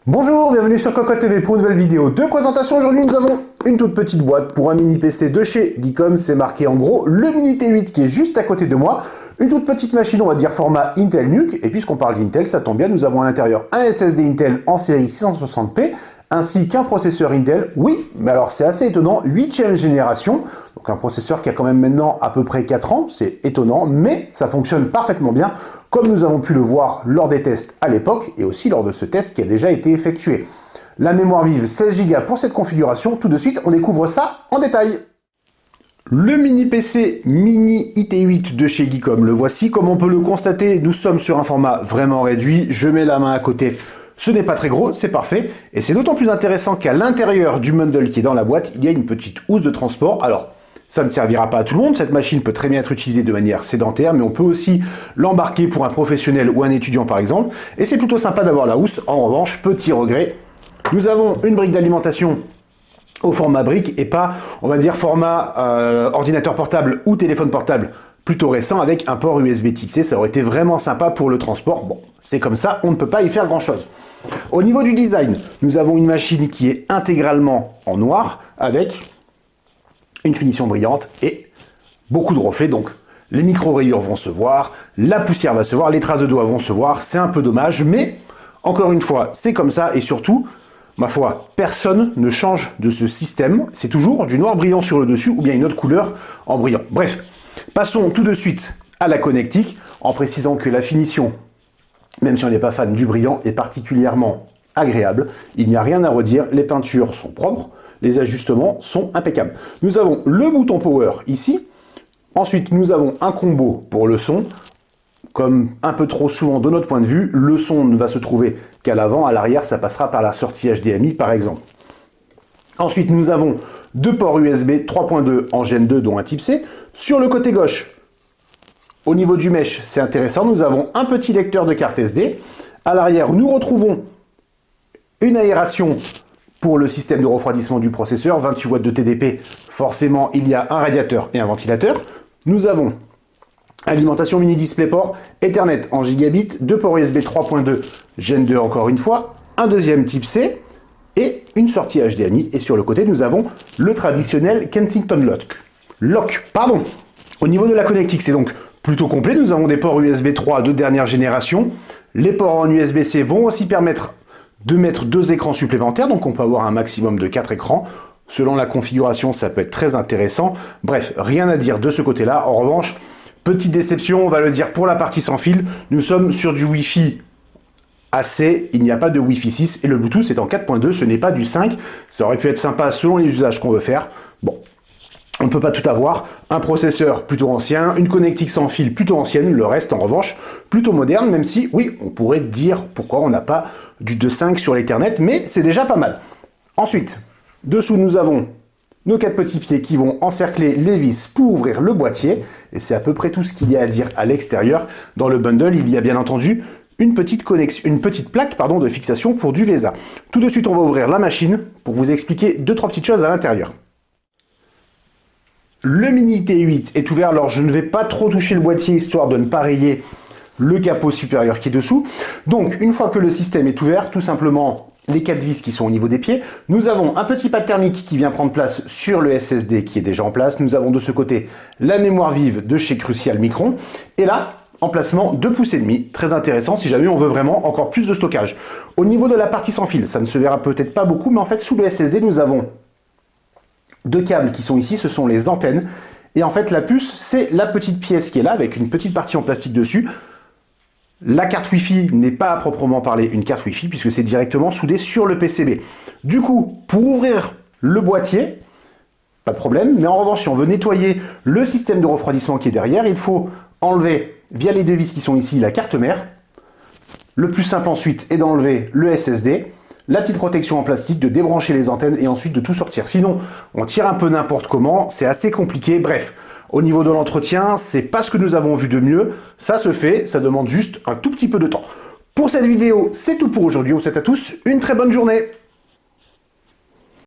Bonjour, bienvenue sur Cocotte TV pour une nouvelle vidéo de présentation. Aujourd'hui, nous avons une toute petite boîte pour un mini PC de chez Geekom. C'est marqué en gros le Mini T8 qui est juste à côté de moi. Une toute petite machine, on va dire format Intel NUC. Et puisqu'on parle d'Intel, ça tombe bien, nous avons à l'intérieur un SSD Intel en série 660p ainsi qu'un processeur Intel. Oui, mais alors c'est assez étonnant, 8e génération. Donc un processeur qui a quand même maintenant à peu près 4 ans. C'est étonnant, mais ça fonctionne parfaitement bien, comme nous avons pu le voir lors des tests à l'époque et aussi lors de ce test qui a déjà été effectué. La mémoire vive 16 Go pour cette configuration. Tout de suite, on découvre ça en détail. Le mini PC Mini IT8 de chez Geekom, le voici. Comme on peut le constater, nous sommes sur un format vraiment réduit. Je mets la main à côté. Ce n'est pas très gros, c'est parfait. Et c'est d'autant plus intéressant qu'à l'intérieur du bundle qui est dans la boîte, il y a une petite housse de transport. Alors, ça ne servira pas à tout le monde, cette machine peut très bien être utilisée de manière sédentaire, mais on peut aussi l'embarquer pour un professionnel ou un étudiant par exemple, et c'est plutôt sympa d'avoir la housse. En revanche, petit regret, nous avons une brique d'alimentation au format brique et pas, on va dire, format ordinateur portable ou téléphone portable plutôt récent avec un port USB Type C. Ça aurait été vraiment sympa pour le transport. Bon, c'est comme ça, on ne peut pas y faire grand chose. Au niveau du design, nous avons une machine qui est intégralement en noir avec une finition brillante et beaucoup de reflets, donc les micro-rayures vont se voir, la poussière va se voir, les traces de doigts vont se voir, c'est un peu dommage, mais encore une fois, c'est comme ça, et surtout, ma foi, personne ne change de ce système, c'est toujours du noir brillant sur le dessus, ou bien une autre couleur en brillant. Bref, passons tout de suite à la connectique, en précisant que la finition, même si on n'est pas fan du brillant, est particulièrement agréable, il n'y a rien à redire, les peintures sont propres, les ajustements sont impeccables. Nous avons le bouton Power ici. Ensuite, nous avons un combo pour le son. Comme un peu trop souvent de notre point de vue, le son ne va se trouver qu'à l'avant. À l'arrière, ça passera par la sortie HDMI, par exemple. Ensuite, nous avons deux ports USB 3.2 en Gen 2, dont un Type C. Sur le côté gauche, au niveau du mesh, c'est intéressant. Nous avons un petit lecteur de carte SD. À l'arrière, nous retrouvons une aération pour le système de refroidissement du processeur, 28 watts de TDP, forcément il y a un radiateur et un ventilateur. Nous avons alimentation mini DisplayPort, Ethernet en gigabit, deux ports USB 3.2 Gen 2 encore une fois, un deuxième Type C et une sortie HDMI. Et sur le côté, nous avons le traditionnel Kensington Lock. Au niveau de la connectique, c'est donc plutôt complet. Nous avons des ports USB 3 de dernière génération. Les ports en USB-C vont aussi permettre de mettre deux écrans supplémentaires, donc on peut avoir un maximum de 4 écrans. Selon la configuration, ça peut être très intéressant. Bref, rien à dire de ce côté-là. En revanche, petite déception, on va le dire pour la partie sans fil, nous sommes sur du Wi-Fi AC, il n'y a pas de Wi-Fi 6, et le Bluetooth est en 4.2, ce n'est pas du 5. Ça aurait pu être sympa selon les usages qu'on veut faire. Bon, on ne peut pas tout avoir. Un processeur plutôt ancien, une connectique sans fil plutôt ancienne, le reste en revanche plutôt moderne, même si, oui, on pourrait dire pourquoi on n'a pas du 2.5 sur l'Ethernet, mais c'est déjà pas mal. Ensuite, dessous nous avons nos 4 petits pieds qui vont encercler les vis pour ouvrir le boîtier, et c'est à peu près tout ce qu'il y a à dire à l'extérieur. Dans le bundle, il y a bien entendu une petite plaque de fixation pour du VESA. Tout de suite, on va ouvrir la machine pour vous expliquer 2-3 petites choses à l'intérieur. Le Mini T8 est ouvert, alors je ne vais pas trop toucher le boîtier histoire de ne pas rayer le capot supérieur qui est dessous. Donc, une fois que le système est ouvert, tout simplement les 4 vis qui sont au niveau des pieds, nous avons un petit pad thermique qui vient prendre place sur le SSD qui est déjà en place. Nous avons de ce côté la mémoire vive de chez Crucial Micron. Et là, emplacement 2,5 pouces, très intéressant si jamais on veut vraiment encore plus de stockage. Au niveau de la partie sans fil, ça ne se verra peut-être pas beaucoup, mais en fait, sous le SSD, nous avons deux câbles qui sont ici, ce sont les antennes. Et en fait, la puce, c'est la petite pièce qui est là, avec une petite partie en plastique dessus. La carte Wi-Fi n'est pas à proprement parler une carte Wi-Fi, puisque c'est directement soudé sur le PCB. Du coup, pour ouvrir le boîtier, pas de problème. Mais en revanche, si on veut nettoyer le système de refroidissement qui est derrière, il faut enlever, via les deux vis qui sont ici, la carte mère. Le plus simple ensuite est d'enlever le SSD. La petite protection en plastique, de débrancher les antennes et ensuite de tout sortir. Sinon, on tire un peu n'importe comment, c'est assez compliqué. Bref, au niveau de l'entretien, c'est pas ce que nous avons vu de mieux. Ça se fait, ça demande juste un tout petit peu de temps. Pour cette vidéo, c'est tout pour aujourd'hui. On vous souhaite à tous une très bonne journée.